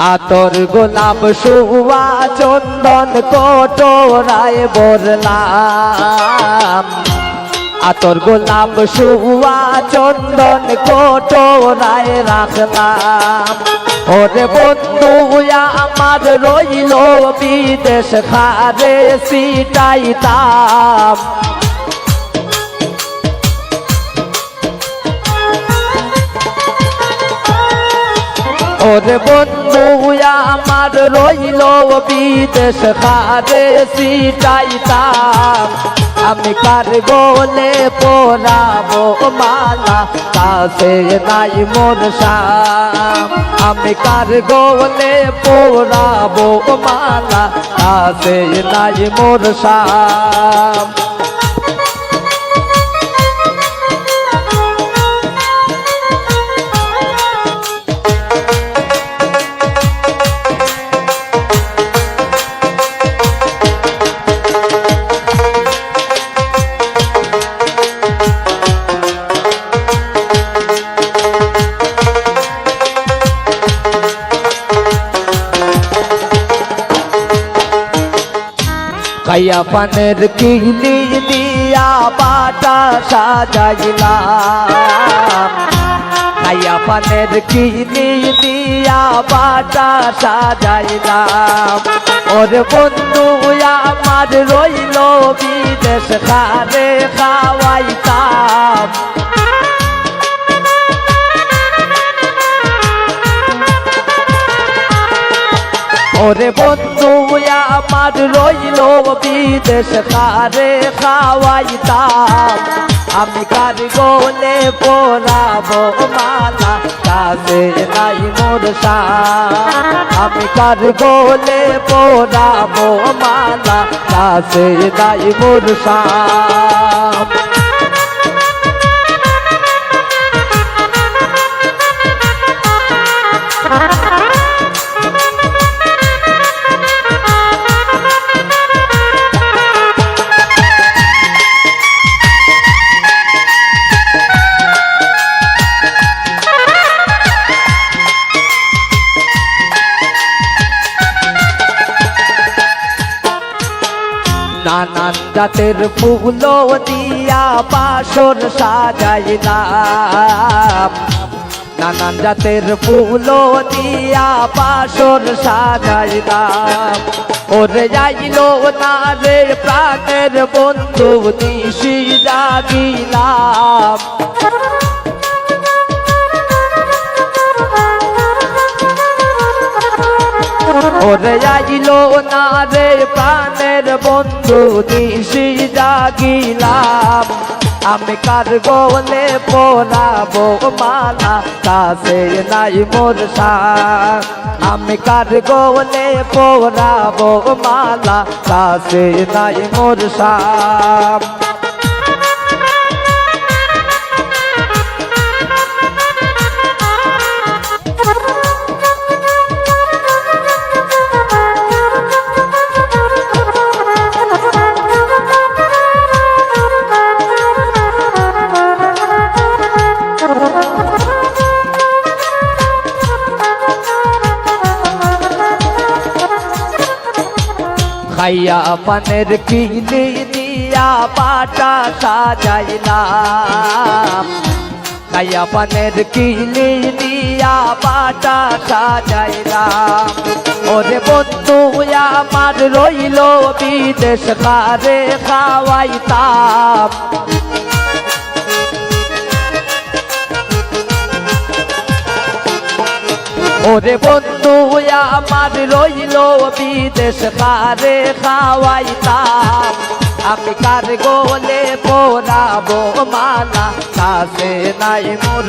আতর গোলাপ সুয়া চন্দন কোটরায় বরলাম আতর গোলাপ সুয়া চন্দন কোটরায় রাখলাম ওরে বন্ধু আমার রইল বিদেশ খারে সিটাইতাম ওরে বন্ধু আমার রইল বিদেশ খারে সিটাইতাম আমি কার গোলে পরাবো মালা কাছে নাই মোর শাম আমি কার গোলে পরাবো মালা কাছে নাই মোর শাম খাইয়া পানের কিলি দিয়া বাটা সাজাইলাম খাইয়া পানের কিলি দিয়া বাটা সাজাইলাম ওরে বন্ধু আমার রইল বিদেশ খারে খাওয়াইতাম ওরে বন্ধু আমার রইল বিদেশ খারে খাওয়াইতাম আমি কার গোলে পরাবো মালা কাছে নাই মোর শাম আমি কার গোলে পরাবো মালা কাছে নাই মোর শাম নানান জাতের ফুল দিয়া বাসর সাজাইলাম নানান জাতের ফুল দিয়া বাসর সাজাইলাম ওরে যাইল না রে প্রাণের বন্ধু নিশি জাগিলাম ওরে আইল না রে প্রাণের বন্ধু নিশি জাগিলাম আমি কার গোলে পরাবো মালা কাছে নাই মোর শাম আমি কার গোলে পরাবো মালা কাছে নাই মোর শাম খাইয়া পানের কিলি দিয়া বাটা সাজাইলাম খাইয়া পানের কিলি দিয়া বাটা সাজাইলাম ওরে বন্ধু আমার রইল বিদেশ খারে খাওয়াইতাম ওরে বন্ধু আমার রইল বিদেশ খারে খাওয়াইতাম আমি কার গোলে পরাবো মালা কাছে নাই মোর